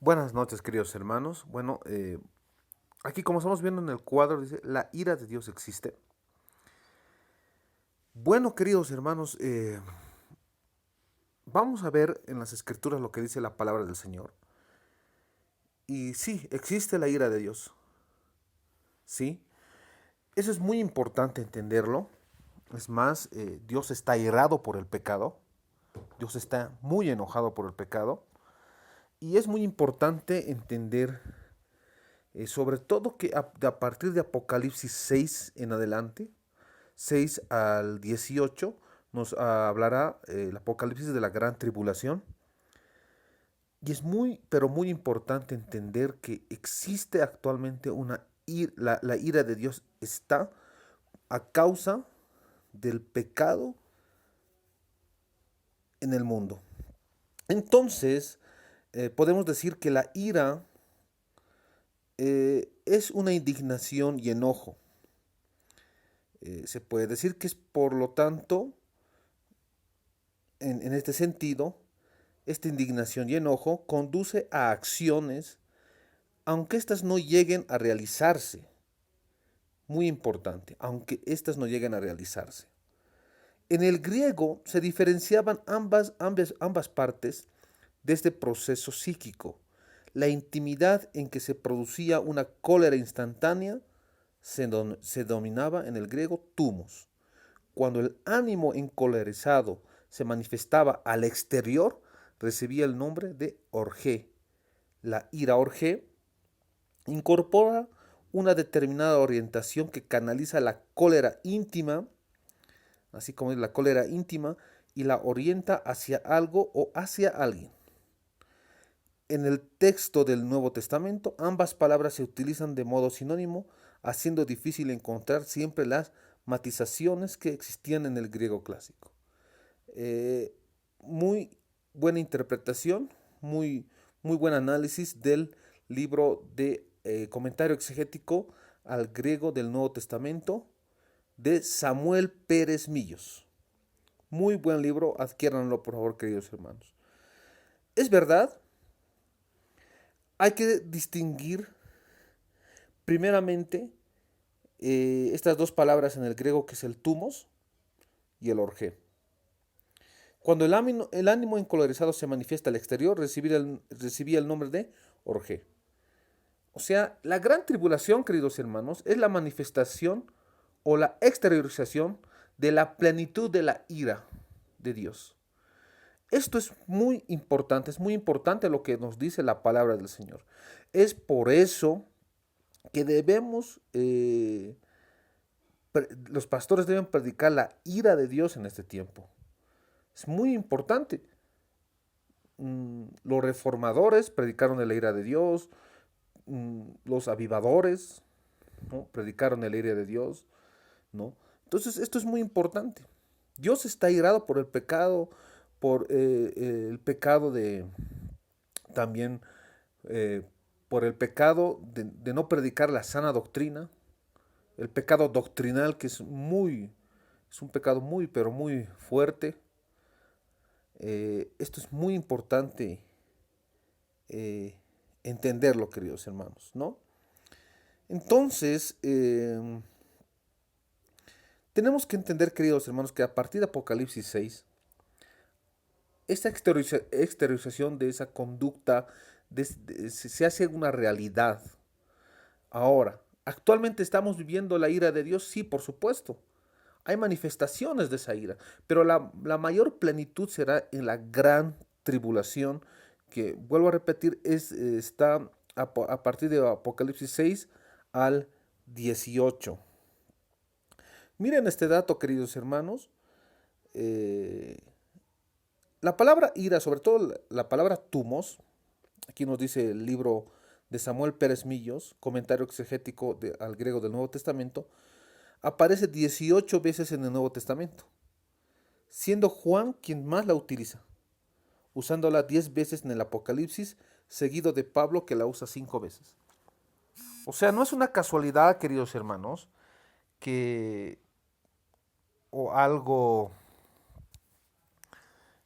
Buenas noches, queridos hermanos. Aquí como estamos viendo en el cuadro, dice, la ira de Dios existe. Bueno, queridos hermanos, vamos a ver en las escrituras lo que dice la palabra del Señor. Y sí, existe la ira de Dios. Sí, eso es muy importante entenderlo. Es más, Dios está irado por el pecado. Dios está muy enojado por el pecado. Y es muy importante entender, sobre todo que a partir de Apocalipsis 6 en adelante, 6 al 18 nos hablará el Apocalipsis de la gran tribulación. Y es muy, pero muy importante entender que existe actualmente la ira de Dios está a causa del pecado en el mundo. Entonces, podemos decir que la ira es una indignación y enojo. Se puede decir que es, por lo tanto, en este sentido, esta indignación y enojo conduce a acciones, aunque éstas no lleguen a realizarse. Muy importante, aunque éstas no lleguen a realizarse. En el griego se diferenciaban ambas partes de este proceso psíquico. La intimidad en que se producía una cólera instantánea se dominaba en el griego tumos. Cuando el ánimo encolerizado se manifestaba al exterior, recibía el nombre de orgé. La ira orgé incorpora una determinada orientación que canaliza la cólera íntima, así como es la cólera íntima, y la orienta hacia algo o hacia alguien. En el texto del Nuevo Testamento, ambas palabras se utilizan de modo sinónimo, haciendo difícil encontrar siempre las matizaciones que existían en el griego clásico. Eh, Muy buena interpretación, muy buen análisis del libro de comentario exegético al griego del Nuevo Testamento de Samuel Pérez Millos. Muy buen libro, adquiéranlo por favor, queridos hermanos. Es verdad, hay que distinguir primeramente estas dos palabras en el griego, que es el tumos y el orgé. Cuando el ánimo encolorizado se manifiesta al exterior, recibía el nombre de orgé. O sea, la gran tribulación, queridos hermanos, es la manifestación o la exteriorización de la plenitud de la ira de Dios. Esto es muy importante lo que nos dice la palabra del Señor. Es por eso que los pastores deben predicar la ira de Dios en este tiempo. Es muy importante. Los reformadores predicaron de la ira de Dios, los avivadores, ¿no?, predicaron de la ira de Dios, ¿no? Entonces esto es muy importante. Dios está irado por el pecado, por el pecado de también, eh, por el pecado de no predicar la sana doctrina, el pecado doctrinal, que es un pecado muy, pero muy fuerte. Esto es muy importante eh, entenderlo, queridos hermanos, ¿no? Entonces, tenemos que entender, queridos hermanos, que a partir de Apocalipsis 6, esta exteriorización de esa conducta se hace una realidad. Ahora, ¿actualmente estamos viviendo la ira de Dios? Sí, por supuesto. Hay manifestaciones de esa ira, pero la mayor plenitud será en la gran tribulación, que, vuelvo a repetir, está a partir de Apocalipsis 6 al 18. Miren este dato, queridos hermanos. Eh, la palabra ira, sobre todo la palabra tumos, aquí nos dice el libro de Samuel Pérez Millos, comentario exegético al griego del Nuevo Testamento, aparece 18 veces en el Nuevo Testamento, siendo Juan quien más la utiliza, usándola 10 veces en el Apocalipsis, seguido de Pablo, que la usa 5 veces. O sea, no es una casualidad, queridos hermanos, que o algo,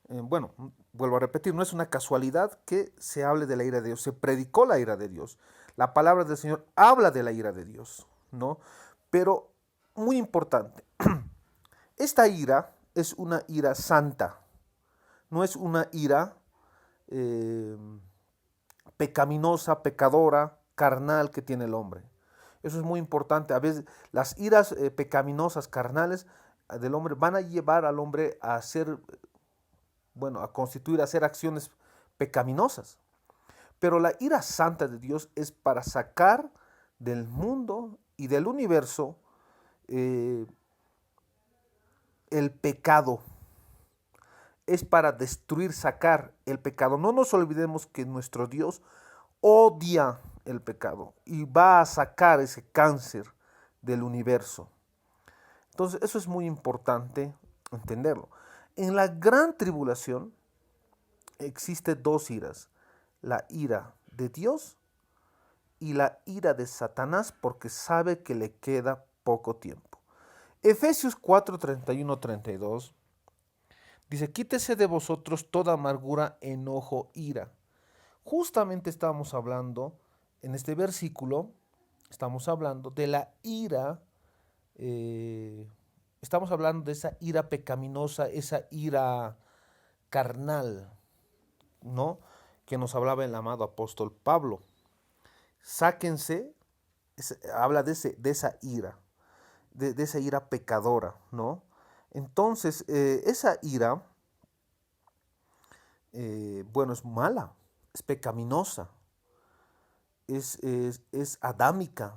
bueno, Vuelvo a repetir, no es una casualidad que se hable de la ira de Dios, se predicó la ira de Dios. La palabra del Señor habla de la ira de Dios, ¿no? Pero, muy importante, esta ira es una ira santa, no es una ira eh, pecaminosa, pecadora, carnal que tiene el hombre. Eso es muy importante. A veces las iras pecaminosas, carnales del hombre van a llevar al hombre a hacer, bueno, a constituir, a hacer acciones pecaminosas. Pero la ira santa de Dios es para sacar del mundo y del universo eh, el pecado. Es para destruir, sacar el pecado. No nos olvidemos que nuestro Dios odia el pecado y va a sacar ese cáncer del universo. Entonces, eso es muy importante entenderlo. En la gran tribulación existe dos iras, la ira de Dios y la ira de Satanás, porque sabe que le queda poco tiempo. Efesios 4, 31, 32 dice, quítese de vosotros toda amargura, enojo, ira. Justamente estamos hablando, en este versículo, estamos hablando de la ira, estamos hablando de esa ira pecaminosa, esa ira carnal, ¿no? Que nos hablaba el amado apóstol Pablo. Sáquense, habla de esa ira, de esa ira pecadora, ¿no? Entonces, esa ira, bueno, es mala, es pecaminosa, es adámica,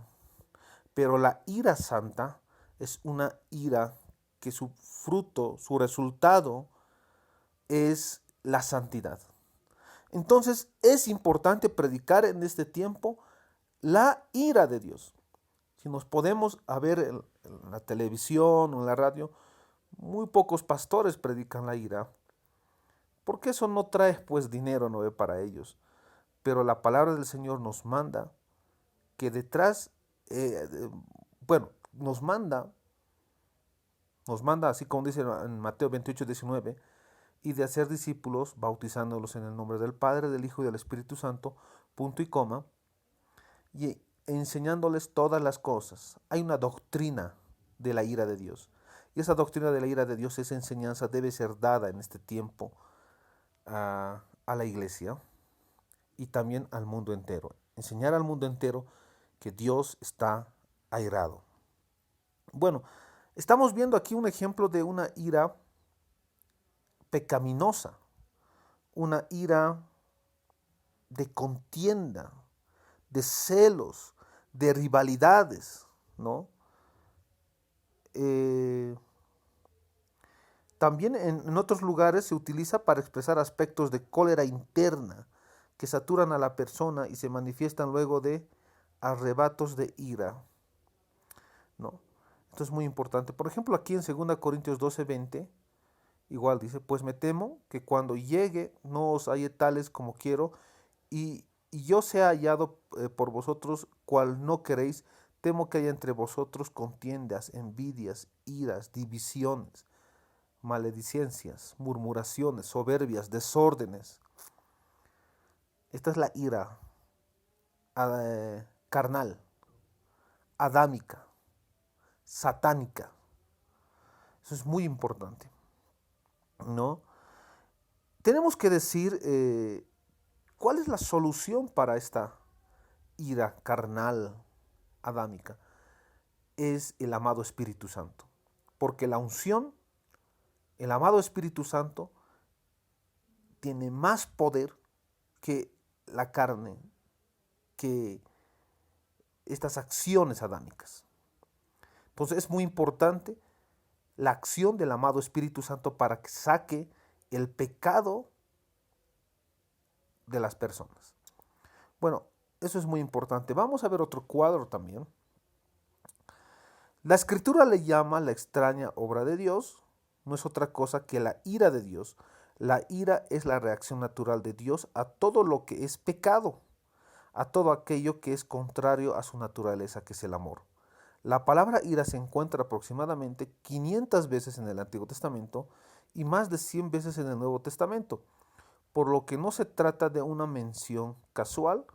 pero la ira santa es una ira que su fruto, su resultado es la santidad. Entonces es importante predicar en este tiempo la ira de Dios. Si nos podemos a ver en la televisión o en la radio, muy pocos pastores predican la ira, porque eso no trae pues dinero, no ve para ellos. Pero la palabra del Señor nos manda que detrás, bueno, nos manda así como dice en Mateo 28, 19, y de hacer discípulos, bautizándolos en el nombre del Padre, del Hijo y del Espíritu Santo, punto y coma, y enseñándoles todas las cosas. Hay una doctrina de la ira de Dios. Y esa doctrina de la ira de Dios, esa enseñanza debe ser dada en este tiempo a la iglesia y también al mundo entero. Enseñar al mundo entero que Dios está airado. Bueno, estamos viendo aquí un ejemplo de una ira pecaminosa, una ira de contienda, de celos, de rivalidades, ¿no? También en otros lugares se utiliza para expresar aspectos de cólera interna que saturan a la persona y se manifiestan luego de arrebatos de ira, ¿no? Esto es muy importante. Por ejemplo, aquí en 2 Corintios 12:20, igual dice, pues me temo que cuando llegue no os halle tales como quiero y yo sea hallado por vosotros cual no queréis, temo que haya entre vosotros contiendas, envidias, iras, divisiones, maledicencias, murmuraciones, soberbias, desórdenes. Esta es la ira carnal, adámica, satánica. Eso es muy importante, ¿no? Tenemos que decir cuál es la solución para esta ira carnal, adámica. Es el amado Espíritu Santo. Porque la unción, el amado Espíritu Santo, tiene más poder que la carne, que estas acciones adámicas. Entonces es muy importante la acción del amado Espíritu Santo para que saque el pecado de las personas. Bueno, eso es muy importante. Vamos a ver otro cuadro también. La Escritura le llama la extraña obra de Dios, no es otra cosa que la ira de Dios. La ira es la reacción natural de Dios a todo lo que es pecado, a todo aquello que es contrario a su naturaleza, que es el amor. La palabra ira se encuentra aproximadamente 500 veces en el Antiguo Testamento y más de 100 veces en el Nuevo Testamento. por lo que no se trata de una mención casual,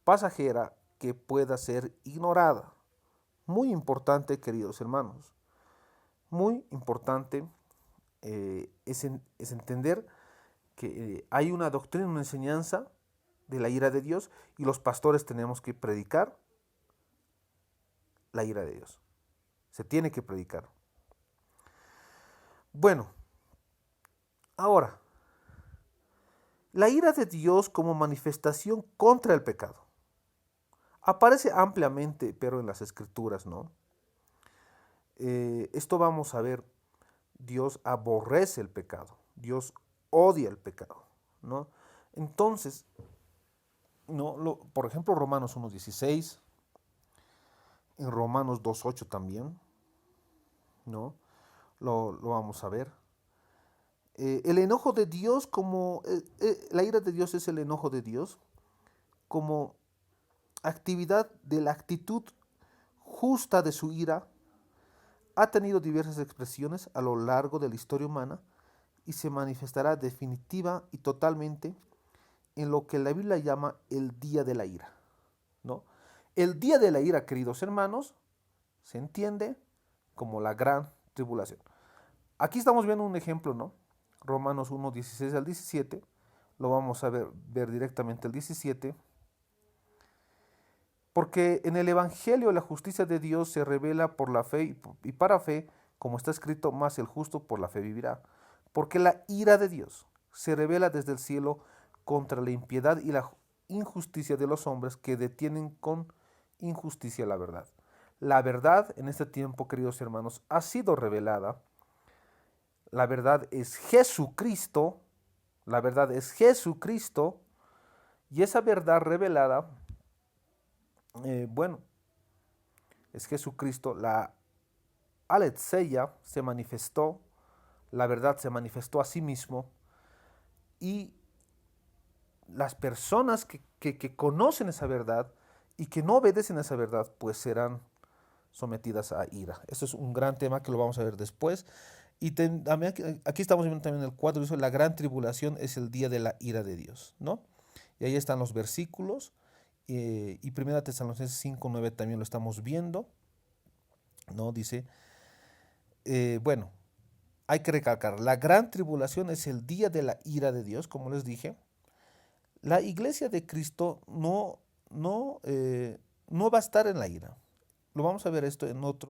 pasajera, que pueda ser ignorada. Muy importante, queridos hermanos, muy importante es entender que hay una doctrina, una enseñanza de la ira de Dios, y los pastores tenemos que predicar la ira de Dios. Se tiene que predicar. Bueno, ahora, la ira de Dios como manifestación contra el pecado. Aparece ampliamente, pero en las escrituras, ¿no? Esto vamos a ver, Dios aborrece el pecado, Dios odia el pecado, ¿no? Entonces, ¿no? Por ejemplo, Romanos 1:16, en Romanos 2:8 también, ¿no? Lo vamos a ver. El enojo de Dios como, la ira de Dios es el enojo de Dios como actividad de la actitud justa de su ira. Ha tenido diversas expresiones a lo largo de la historia humana y se manifestará definitiva y totalmente en lo que la Biblia llama el día de la ira, ¿no? El día de la ira, queridos hermanos, se entiende como la gran tribulación. Aquí estamos viendo un ejemplo, ¿no? Romanos 1:16 al 17, lo vamos a ver directamente el 17. Porque en el Evangelio la justicia de Dios se revela por la fe y para fe, como está escrito, más el justo por la fe vivirá. Porque la ira de Dios se revela desde el cielo contra la impiedad y la injusticia de los hombres que detienen con injusticia la verdad. La verdad en este tiempo, queridos hermanos, ha sido revelada. La verdad es Jesucristo. La verdad es Jesucristo. Y esa verdad revelada, bueno, es Jesucristo. La Aletheia se manifestó, la verdad se manifestó a sí mismo, y las personas que conocen esa verdad y que no obedecen a esa verdad, pues serán sometidas a ira. Eso es un gran tema que lo vamos a ver después. Y también aquí estamos viendo también el 4, dice, la gran tribulación es el día de la ira de Dios, ¿no? Y ahí están los versículos, y 1 Tesalonicenses 5:9 también lo estamos viendo, ¿no? Dice, bueno, hay que recalcar, la gran tribulación es el día de la ira de Dios, como les dije. La iglesia de Cristo no va a estar en la ira. Lo vamos a ver esto en otro